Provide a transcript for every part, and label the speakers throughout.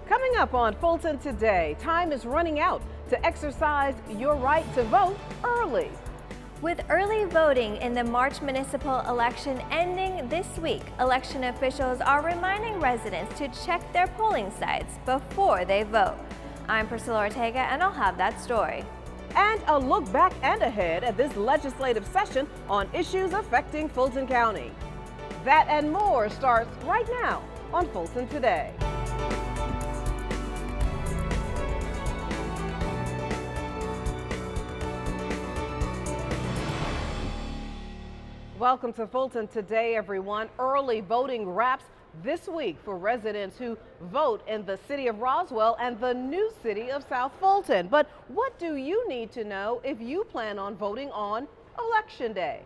Speaker 1: Coming up on Fulton Today, time is running out to exercise your right to vote early.
Speaker 2: With early voting in the March municipal election ending this week, election officials are reminding residents to check their polling sites before they vote. I'm Priscilla Ortega, and I'll have that story.
Speaker 1: And a look back and ahead at this legislative session on issues affecting Fulton County. That and more starts right now on Fulton Today. Welcome to Fulton Today, everyone. Early voting wraps this week for residents who vote in the city of Roswell and the new city of South Fulton. But what do you need to know if you plan on voting on Election Day?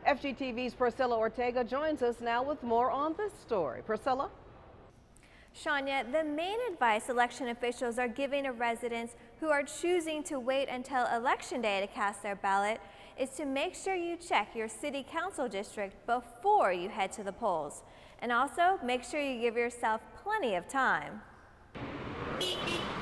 Speaker 1: FGTV's Priscilla Ortega joins us now with more on this story. Priscilla?
Speaker 2: Shania, the main advice election officials are giving to residents who are choosing to wait until Election Day to cast their ballot is to make sure you check your city council district before you head to the polls. And also, make sure you give yourself plenty of time.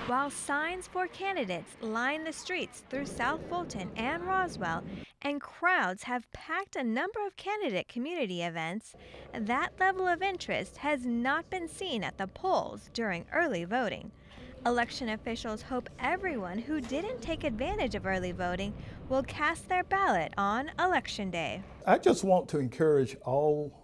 Speaker 2: While signs for candidates line the streets through South Fulton and Roswell, and crowds have packed a number of candidate community events, that level of interest has not been seen at the polls during early voting. Election officials hope everyone who didn't take advantage of early voting will cast their ballot on Election Day.
Speaker 3: I just want to encourage all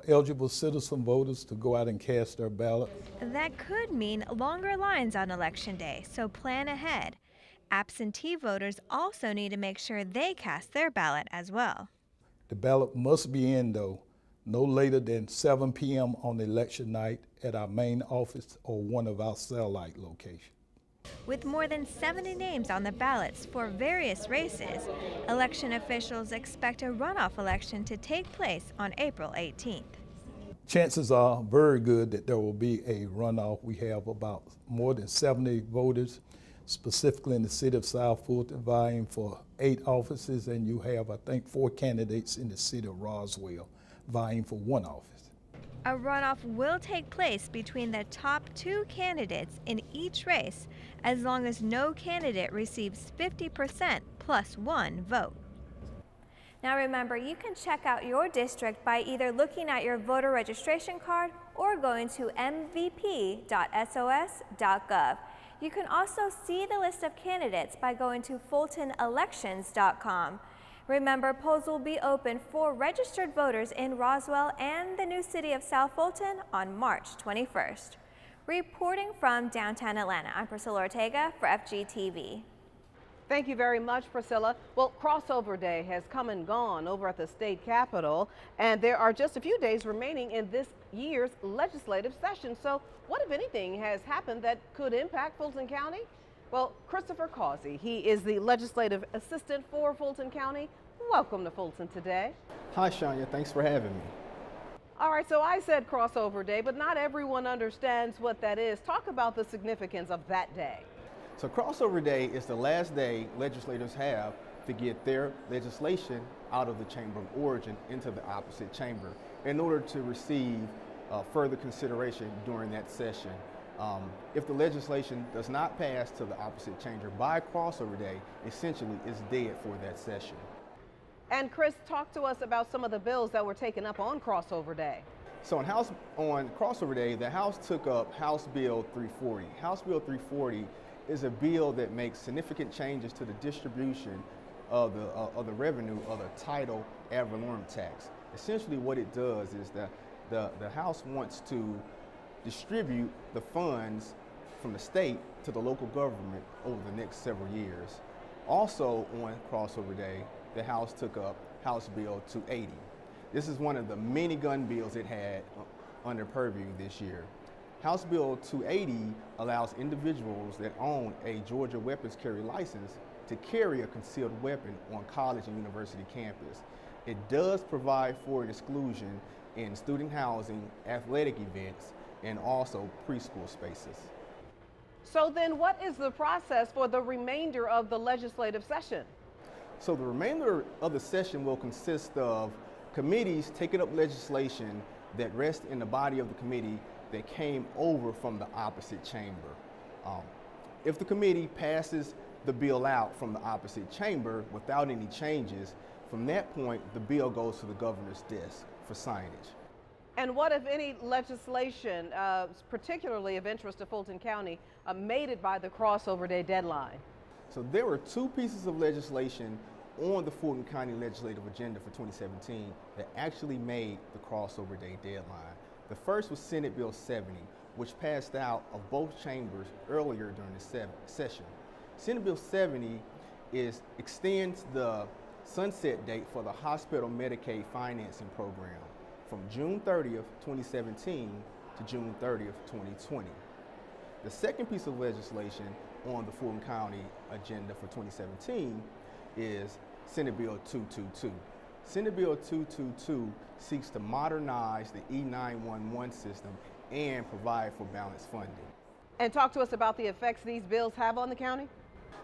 Speaker 3: eligible citizen voters to go out and cast their ballot.
Speaker 2: That could mean longer lines on Election Day, so plan ahead. Absentee voters also need to make sure they cast their ballot as well.
Speaker 3: The ballot must be in, though, no later than 7 p.m. on election night at our main office or one of our satellite locations.
Speaker 2: With more than 70 names on the ballots for various races, election officials expect a runoff election to take place on April 18th.
Speaker 3: Chances are very good that there will be a runoff. We have about more than 70 voters, specifically in the city of South Fulton, vying for 8 offices, and you have, I think, 4 candidates in the city of Roswell vying for 1 office.
Speaker 2: A runoff will take place between the top 2 candidates in each race, as long as no candidate receives 50% plus 1 vote. Now remember, you can check out your district by either looking at your voter registration card or going to mvp.sos.gov. You can also see the list of candidates by going to fultonelections.com. Remember, polls will be open for registered voters in Roswell and the new city of South Fulton on March 21st. Reporting from downtown Atlanta, I'm Priscilla Ortega for FGTV.
Speaker 1: Thank you very much, Priscilla. Well, Crossover Day has come and gone over at the state capitol, and there are just a few days remaining in this year's legislative session. So what, if anything, has happened that could impact Fulton County? Well, Christopher Causey, he is the legislative assistant for Fulton County. Welcome to Fulton Today.
Speaker 4: Hi, Shania. Thanks for having me.
Speaker 1: All right, so I said Crossover Day, but not everyone understands what that is. Talk about the significance of that day.
Speaker 4: So Crossover Day is the last day legislators have to get their legislation out of the chamber of origin into the opposite chamber in order to receive further consideration during that session. If the legislation does not pass to the opposite chamber by Crossover Day, essentially it's dead for that session.
Speaker 1: And Chris, talk to us about some of the bills that were taken up on Crossover Day.
Speaker 4: So on Crossover Day, the House took up House Bill 340. House Bill 340 is a bill that makes significant changes to the distribution of the revenue of the title ad valorem tax. Essentially what it does is that the House wants to distribute the funds from the state to the local government over the next several years. Also on Crossover Day, the House took up House Bill 280. This is one of the many gun bills it had under purview this year. House Bill 280 allows individuals that own a Georgia weapons carry license to carry a concealed weapon on college and university campus. It does provide for an exclusion in student housing, athletic events, and also preschool spaces.
Speaker 1: So then what is the process for the remainder of the legislative session?
Speaker 4: So the remainder of the session will consist of committees taking up legislation that rests in the body of the committee that came over from the opposite chamber. If the committee passes the bill out from the opposite chamber without any changes, from that point, the bill goes to the governor's desk for signage.
Speaker 1: And what, if any, legislation, particularly of interest to Fulton County, made it by the crossover day deadline?
Speaker 4: So there were two pieces of legislation on the Fulton County legislative agenda for 2017 that actually made the crossover day deadline. The first was Senate Bill 70, which passed out of both chambers earlier during the session. Senate Bill 70 extends the sunset date for the hospital Medicaid financing program from June 30th, 2017 to June 30th, 2020. The second piece of legislation on the Fulton County agenda for 2017 is Senate Bill 222. Senate Bill 222 seeks to modernize the E911 system and provide for balanced funding.
Speaker 1: And talk to us about the effects these bills have on the county.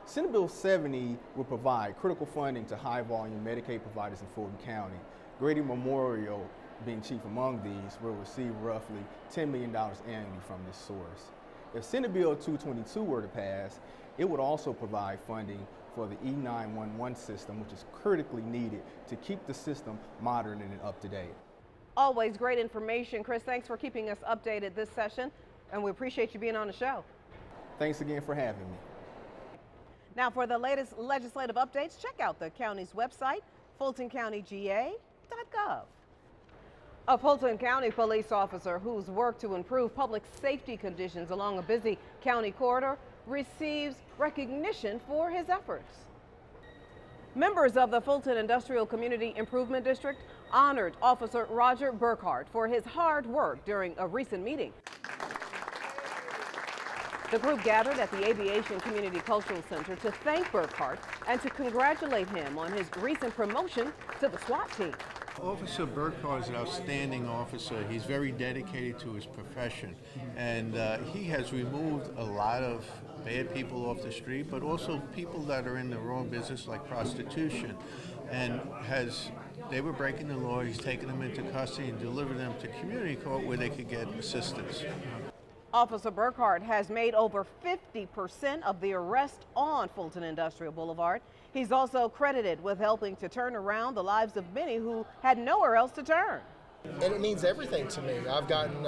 Speaker 4: Senate Bill 70 will provide critical funding to high-volume Medicaid providers in Fulton County. Grady Memorial, being chief among these, will receive roughly $10 million annually from this source. If Senate Bill 222 were to pass, it would also provide funding for the E911 system, which is critically needed to keep the system modern and up to date.
Speaker 1: Always great information. Chris, thanks for keeping us updated this session, and we appreciate you being on the show. Thanks again for having me. Now, for the latest legislative updates, check out the county's website, fultoncountyga.gov. A Fulton County police officer who's worked to improve public safety conditions along a busy county corridor receives recognition for his efforts. Members of the Fulton Industrial Community Improvement District honored Officer Roger Burkhart for his hard work during a recent meeting. The group gathered at the Aviation Community Cultural Center to thank Burkhart and to congratulate him on his recent promotion to the SWAT team.
Speaker 5: Officer Burkhart is an outstanding officer. He's very dedicated to his profession, and he has removed a lot of bad people off the street, but also people that are in the wrong business like prostitution, and they were breaking the law. He's taken them into custody and delivered them to community court where they could get assistance.
Speaker 1: Officer Burkhart has made over 50% of the arrests on Fulton Industrial Boulevard. He's also credited with helping to turn around the lives of many who had nowhere else to turn.
Speaker 6: And it means everything to me. I've gotten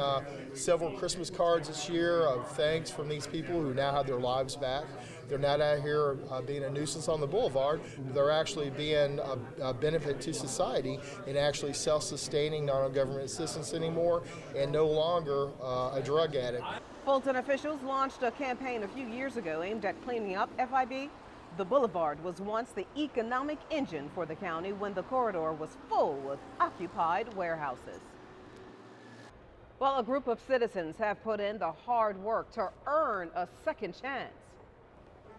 Speaker 6: several Christmas cards this year of thanks from these people who now have their lives back. They're not out here being a nuisance on the boulevard. They're actually being a benefit to society and actually self-sustaining, not on government assistance anymore, and no longer a drug addict.
Speaker 1: Fulton officials launched a campaign a few years ago aimed at cleaning up FIB. The boulevard was once the economic engine for the county when the corridor was full with occupied warehouses. Well, a group of citizens have put in the hard work to earn a second chance.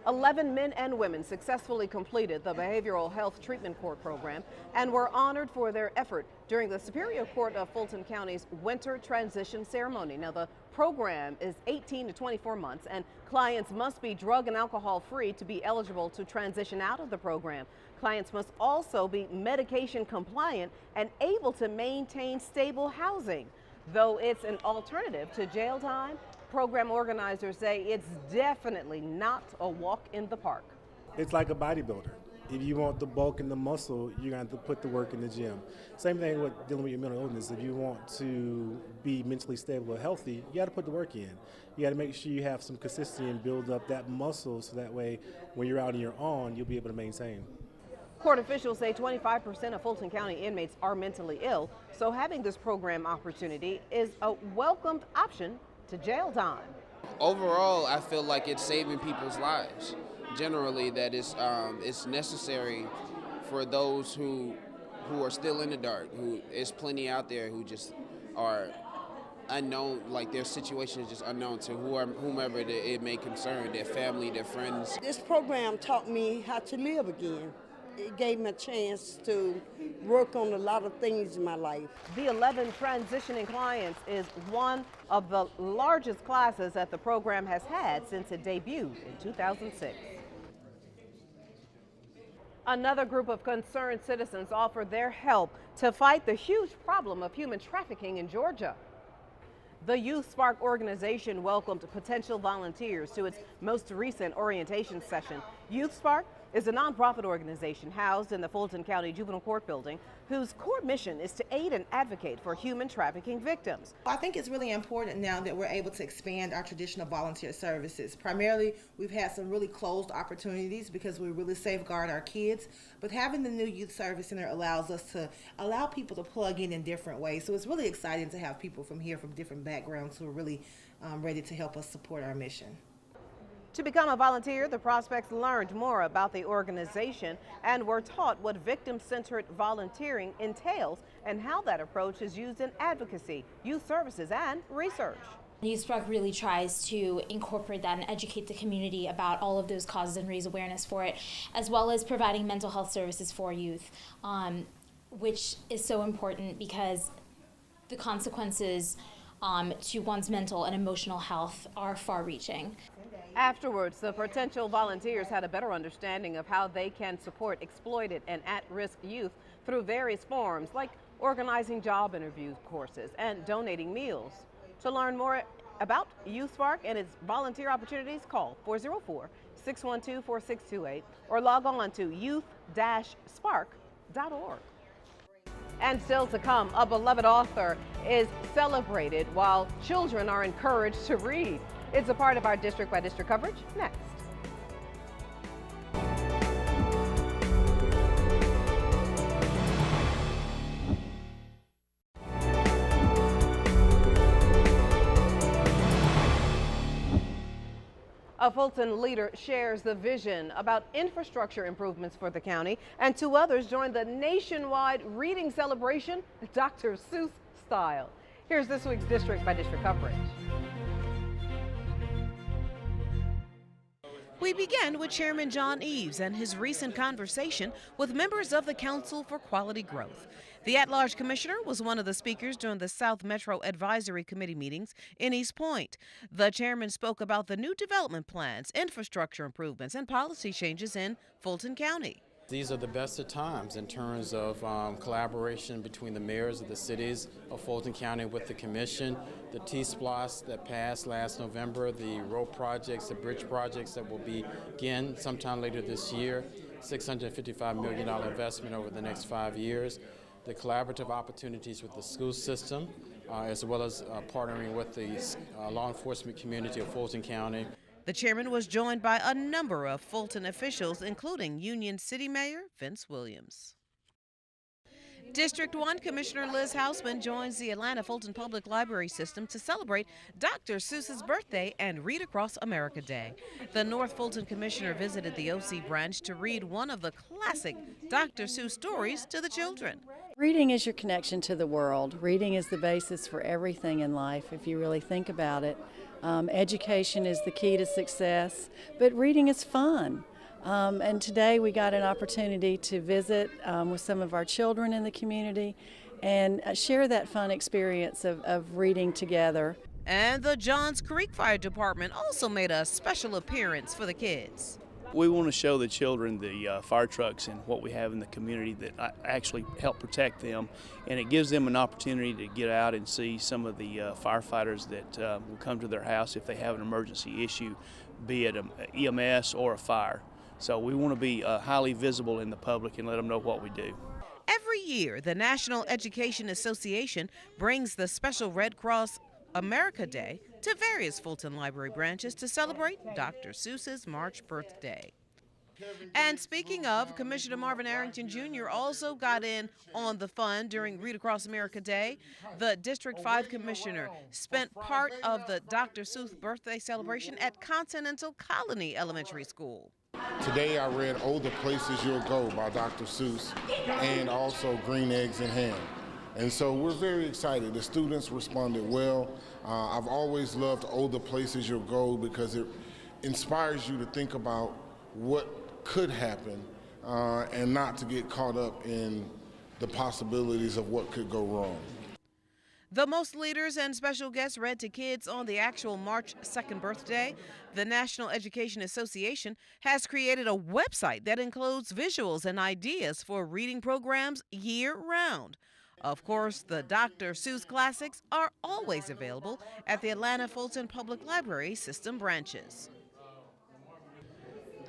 Speaker 1: 11 men and women successfully completed the Behavioral Health Treatment Court program and were honored for their effort during the Superior Court of Fulton County's Winter Transition Ceremony. Now, the program is 18 to 24 months, and clients must be drug and alcohol free to be eligible to transition out of the program. Clients must also be medication compliant and able to maintain stable housing. Though it's an alternative to jail time, program organizers say it's definitely not a walk in the park.
Speaker 7: It's like a bodybuilder. If you want the bulk and the muscle, you're going to have to put the work in the gym. Same thing with dealing with your mental illness. If you want to be mentally stable or healthy, you got to put the work in. You got to make sure you have some consistency and build up that muscle so that way when you're out and you're on, you'll be able to maintain.
Speaker 1: Court officials say 25% of Fulton County inmates are mentally ill, so having this program opportunity is a welcomed option to jail time.
Speaker 8: Overall, I feel like it's saving people's lives. Generally, that it's necessary for those who are still in the dark. There's plenty out there who just are unknown, like their situation is just unknown to whomever it may concern, their family, their friends.
Speaker 9: This program taught me how to live again. It gave me a chance to work on a lot of things in my life.
Speaker 1: The 11 transitioning clients is one of the largest classes that the program has had since it debuted in 2006. Another group of concerned citizens offered their help to fight the huge problem of human trafficking in Georgia. The Youth Spark organization welcomed potential volunteers to its most recent orientation session. Youth Spark is a nonprofit organization housed in the Fulton County Juvenile Court building whose core mission is to aid and advocate for human trafficking victims.
Speaker 10: I think it's really important now that we're able to expand our traditional volunteer services. Primarily, we've had some really closed opportunities because we really safeguard our kids, but having the new Youth Service Center allows us to allow people to plug in different ways. So it's really exciting to have people from here from different backgrounds who are really ready to help us support our mission.
Speaker 1: To become a volunteer, the prospects learned more about the organization and were taught what victim-centered volunteering entails and how that approach is used in advocacy, youth services, and research.
Speaker 11: Youth Spark really tries to incorporate that and educate the community about all of those causes and raise awareness for it, as well as providing mental health services for youth, which is so important because the consequences to one's mental and emotional health are far-reaching.
Speaker 1: Afterwards, the potential volunteers had a better understanding of how they can support exploited and at-risk youth through various forms like organizing job interview courses and donating meals. To learn more about Youth Spark and its volunteer opportunities, call 404-612-4628 or log on to youth-spark.org. And still to come, a beloved author is celebrated while children are encouraged to read. It's a part of our district by district coverage next. A Fulton leader shares the vision about infrastructure improvements for the county, and two others join the nationwide reading celebration, Dr. Seuss style. Here's this week's district by district coverage. We begin with Chairman John Eves and his recent conversation with members of the Council for Quality Growth. The at-large commissioner was one of the speakers during the South Metro Advisory Committee meetings in East Point. The chairman spoke about the new development plans, infrastructure improvements, and policy changes in Fulton County.
Speaker 12: These are the best of times in terms of collaboration between the mayors of the cities of Fulton County with the commission, the T-SPLOS that passed last November, the road projects, the bridge projects that will begin sometime later this year, $655 million investment over the next 5 years, the collaborative opportunities with the school system, as well as partnering with the law enforcement community of Fulton County.
Speaker 1: The chairman was joined by a number of Fulton officials, including Union City Mayor Vince Williams. District 1 Commissioner Liz Hausman joins the Atlanta Fulton Public Library System to celebrate Dr. Seuss's birthday and Read Across America Day. The North Fulton Commissioner visited the OC branch to read one of the classic Dr. Seuss stories to the children.
Speaker 13: Reading is your connection to the world. Reading is the basis for everything in life, if you really think about it. Education is the key to success, but reading is fun. And today we got an opportunity to visit with some of our children in the community and share that fun experience of reading together.
Speaker 1: And the Johns Creek Fire Department also made a special appearance for the kids.
Speaker 14: We want to show the children the fire trucks and what we have in the community that actually help protect them, and it gives them an opportunity to get out and see some of the firefighters that will come to their house if they have an emergency issue, be it an EMS or a fire. So we want to be highly visible in the public and let them know what we do.
Speaker 1: Every year, the National Education Association brings the special Red Cross America Day to various Fulton Library branches to celebrate Dr. Seuss's March birthday. And speaking of, Commissioner Marvin Arrington Jr. also got in on the fun during Read Across America Day. The District 5 Commissioner spent part of the Dr. Seuss birthday celebration at Continental Colony Elementary School.
Speaker 15: Today I read Oh, the Places You'll Go by Dr. Seuss and also Green Eggs and Ham. And so we're very excited. The students responded well. I've always loved Oh, the Places You'll Go because it inspires you to think about what could happen and not to get caught up in the possibilities of what could go wrong.
Speaker 1: The most leaders and special guests read to kids on the actual March 2nd birthday. The National Education Association has created a website that includes visuals and ideas for reading programs year-round. Of course, the Dr. Seuss classics are always available at the Atlanta Fulton Public Library system branches.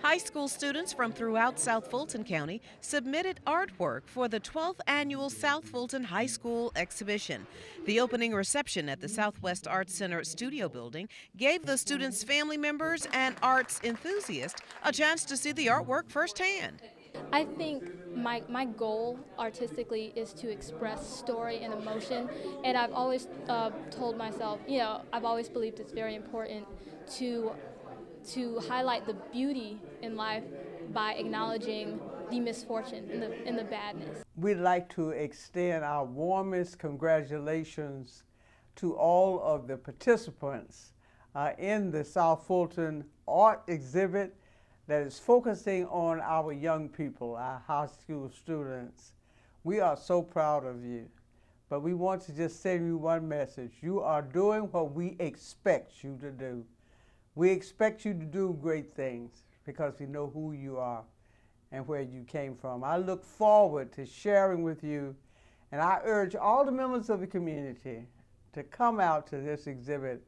Speaker 1: High school students from throughout South Fulton County submitted artwork for the 12th annual South Fulton High School exhibition. The opening reception at the Southwest Arts Center studio building gave the students' family members and arts enthusiasts a chance to see the artwork firsthand.
Speaker 16: I think my goal artistically is to express story and emotion, and I've always told myself, I've always believed it's very important to highlight the beauty in life by acknowledging the misfortune and the badness.
Speaker 17: We'd like to extend our warmest congratulations to all of the participants in the South Fulton art exhibit that is focusing on our young people, our high school students. We are so proud of you, but we want to just send you one message. You are doing what we expect you to do. We expect you to do great things because we know who you are and where you came from. I look forward to sharing with you, and I urge all the members of the community to come out to this exhibit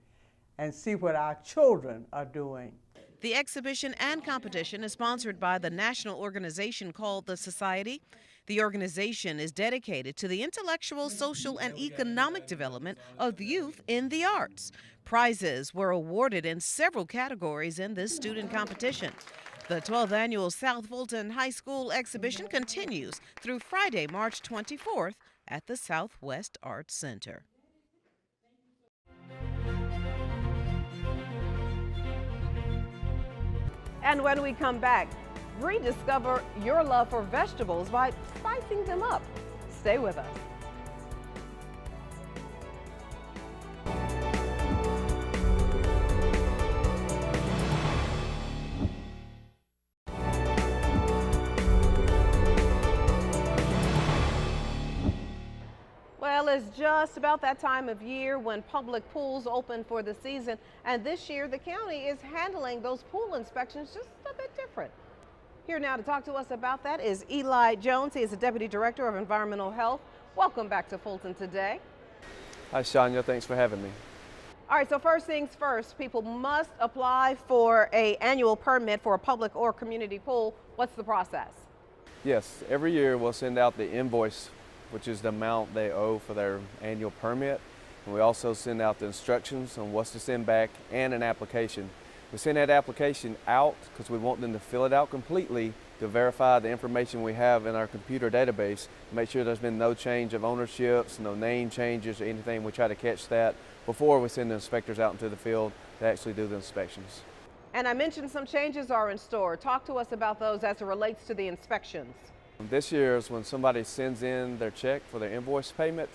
Speaker 17: and see what our children are doing.
Speaker 1: The exhibition and competition is sponsored by the national organization called the Society. The organization is dedicated to the intellectual, social, and economic development of youth in the arts. Prizes were awarded in several categories in this student competition. The 12th annual South Fulton High School exhibition continues through Friday, March 24th at the Southwest Arts Center. And when we come back, rediscover your love for vegetables by spicing them up. Stay with us. Well, it's just about that time of year when public pools open for the season, and this year the county is handling those pool inspections just a bit different. Here now to talk to us about that is Eli Jones. He is the Deputy Director of Environmental Health. Welcome back to Fulton Today.
Speaker 18: Hi, Shania. Thanks for having me.
Speaker 1: All right, so first things first, people must apply for an annual permit for a public or community pool. What's the process?
Speaker 18: Yes, every year we'll send out the invoice, which is the amount they owe for their annual permit. And we also send out the instructions on what to send back and an application. We send that application out because we want them to fill it out completely to verify the information we have in our computer database, make sure there's been no change of ownerships, no name changes or anything. We try to catch that before we send the inspectors out into the field to actually do the inspections.
Speaker 1: And I mentioned some changes are in store. Talk to us about those as it relates to the inspections.
Speaker 18: This year is when somebody sends in their check for their invoice payment.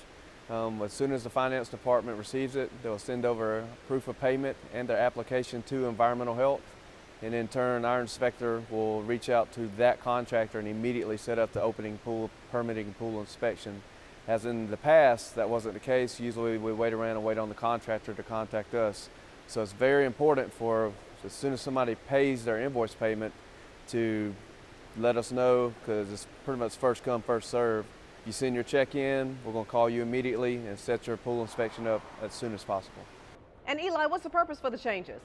Speaker 18: As soon as the finance department receives it, they'll send over proof of payment and their application to environmental health. And in turn, our inspector will reach out to that contractor and immediately set up the opening pool, permitting pool inspection. As in the past, that wasn't the case. Usually we wait around and wait on the contractor to contact us. So it's very important for, as soon as somebody pays their invoice payment, to let us know, because it's pretty much first come, first serve. You send your check in, we're going to call you immediately and set your pool inspection up as soon as possible.
Speaker 1: And Eli, what's the purpose for the changes?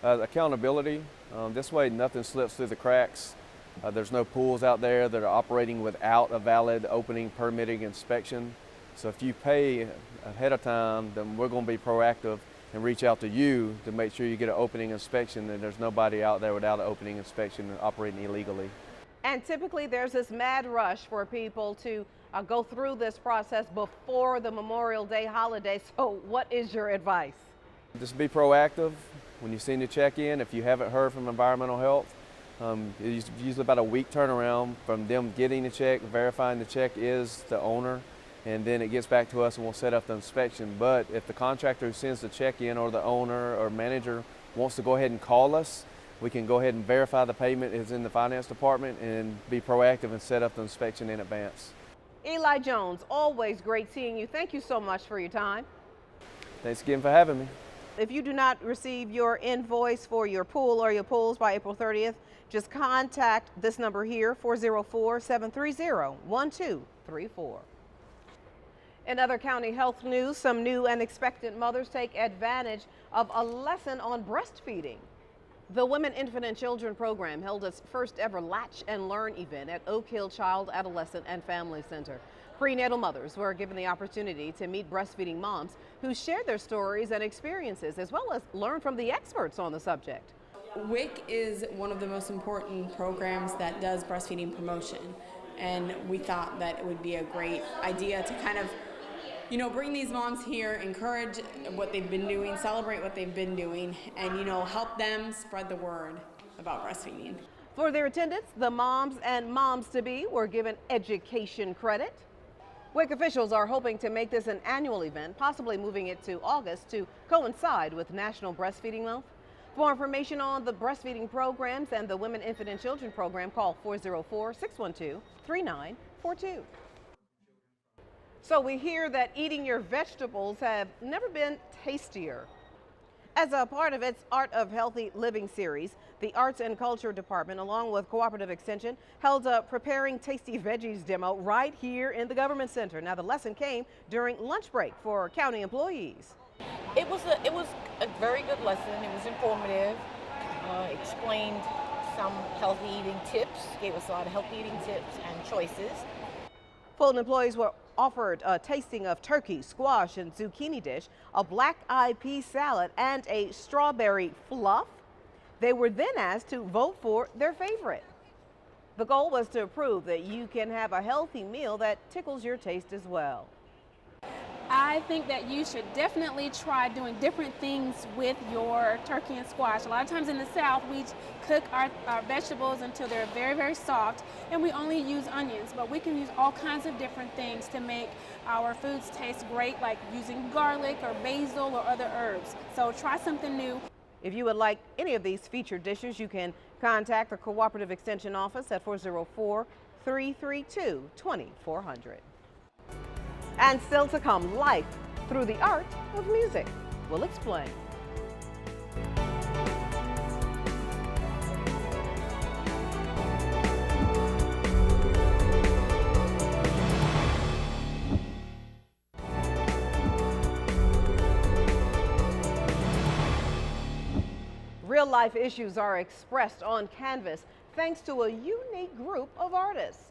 Speaker 18: Accountability. This way nothing slips through the cracks. There's no pools out there that are operating without a valid opening permitting inspection. So if you pay ahead of time, then we're going to be proactive and reach out to you to make sure you get an opening inspection and there's nobody out there without an opening inspection and operating illegally.
Speaker 1: And typically there's this mad rush for people to go through this process before the Memorial Day holiday. So what is your advice?
Speaker 18: Just be proactive. When you send your check in, if you haven't heard from environmental health, it's usually about a week turnaround from them getting the check, verifying the check is the owner, and then it gets back to us and we'll set up the inspection. But if the contractor who sends the check in or the owner or manager wants to go ahead and call us, we can go ahead and verify the payment is in the finance department and be proactive and set up the inspection in advance.
Speaker 1: Eli Jones, always great seeing you. Thank you so much for your time.
Speaker 18: Thanks again for having me.
Speaker 1: If you do not receive your invoice for your pool or your pools by April 30th, just contact this number here, 404-730-1234. In other county health news, some new and expectant mothers take advantage of a lesson on breastfeeding. The Women, Infant, and Children program held its first ever Latch and Learn event at Oak Hill Child, Adolescent, and Family Center. Prenatal mothers were given the opportunity to meet breastfeeding moms who shared their stories and experiences, as well as learn from the experts on the subject.
Speaker 19: WIC is one of the most important programs that does breastfeeding promotion, and we thought that it would be a great idea to kind of bring these moms here, encourage what they've been doing, celebrate what they've been doing, and, help them spread the word about breastfeeding.
Speaker 1: For their attendance, the moms and moms-to-be were given education credit. WIC officials are hoping to make this an annual event, possibly moving it to August to coincide with National Breastfeeding Month. For more information on the breastfeeding programs and the Women, Infant, and Children program, call 404-612-3942. So we hear that eating your vegetables have never been tastier. As a part of its Art of Healthy Living series, the Arts and Culture Department, along with Cooperative Extension, held a Preparing Tasty Veggies demo right here in the Government Center. Now, the lesson came during lunch break for county employees.
Speaker 20: It was a very good lesson. It was informative, explained some healthy eating tips, gave us a lot of healthy eating tips and choices.
Speaker 1: Fulton employees were offered a tasting of turkey, squash, and zucchini dish, a black-eyed pea salad, and a strawberry fluff. They were then asked to vote for their favorite. The goal was to prove that you can have a healthy meal that tickles your taste as well.
Speaker 21: I think that you should definitely try doing different things with your turkey and squash. A lot of times in the South, we cook our vegetables until they're very, very soft, and we only use onions, but we can use all kinds of different things to make our foods taste great, like using garlic or basil or other herbs. So try something new.
Speaker 1: If you would like any of these featured dishes, you can contact the Cooperative Extension office at 404-332-2400. And still to come, life through the art of music. We'll explain. Real-life issues are expressed on canvas thanks to a unique group of artists.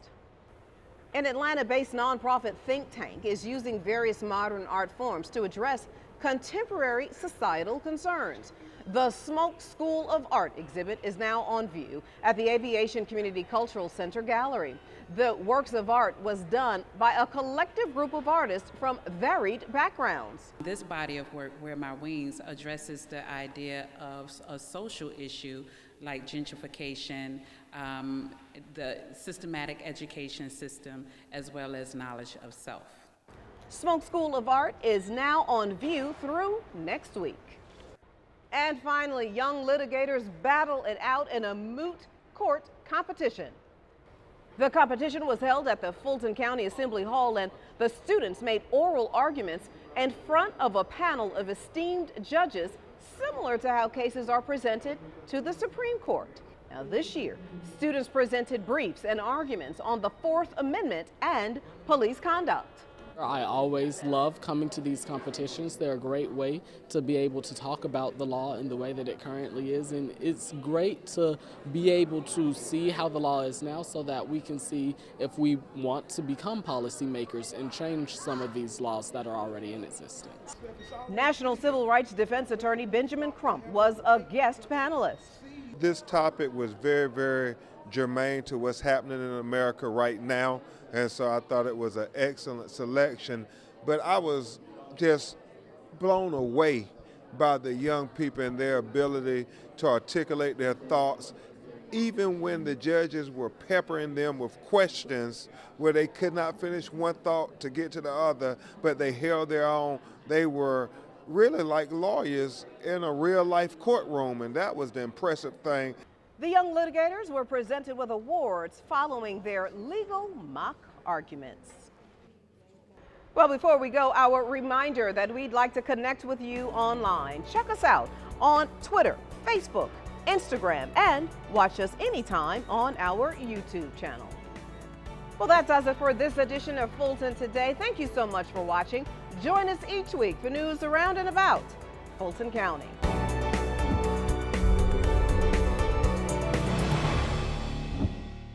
Speaker 1: An Atlanta-based nonprofit think tank is using various modern art forms to address contemporary societal concerns. The Smoke School of Art exhibit is now on view at the Aviation Community Cultural Center Gallery. The works of art was done by a collective group of artists from varied backgrounds.
Speaker 22: This body of work, Where My Wings, addresses the idea of a social issue like gentrification, the systematic education system, as well as knowledge of self.
Speaker 1: Smoke School of Art is now on view through next week. And finally, young litigators battle it out in a moot court competition. The competition was held at the Fulton County Assembly Hall, and the students made oral arguments in front of a panel of esteemed judges, similar to how cases are presented to the Supreme Court. Now, this year, students presented briefs and arguments on the Fourth Amendment and police conduct.
Speaker 23: I always love coming to these competitions. They're a great way to be able to talk about the law in the way that it currently is, and it's great to be able to see how the law is now so that we can see if we want to become policymakers and change some of these laws that are already in existence.
Speaker 1: National Civil Rights Defense Attorney Benjamin Crump was a guest panelist.
Speaker 24: This topic was very, very germane to what's happening in America right now, and so I thought it was an excellent selection. But I was just blown away by the young people and their ability to articulate their thoughts, even when the judges were peppering them with questions where they could not finish one thought to get to the other, but they held their own. They were really like lawyers in a real-life courtroom, and that was the impressive thing.
Speaker 1: The young litigators were presented with awards following their legal mock arguments. Well, before we go, our reminder that we'd like to connect with you online. Check us out on Twitter, Facebook, Instagram, and watch us anytime on our YouTube channel. Well, that does it for this edition of Fulton Today. Thank you so much for watching. Join us each week for news around and about Fulton County.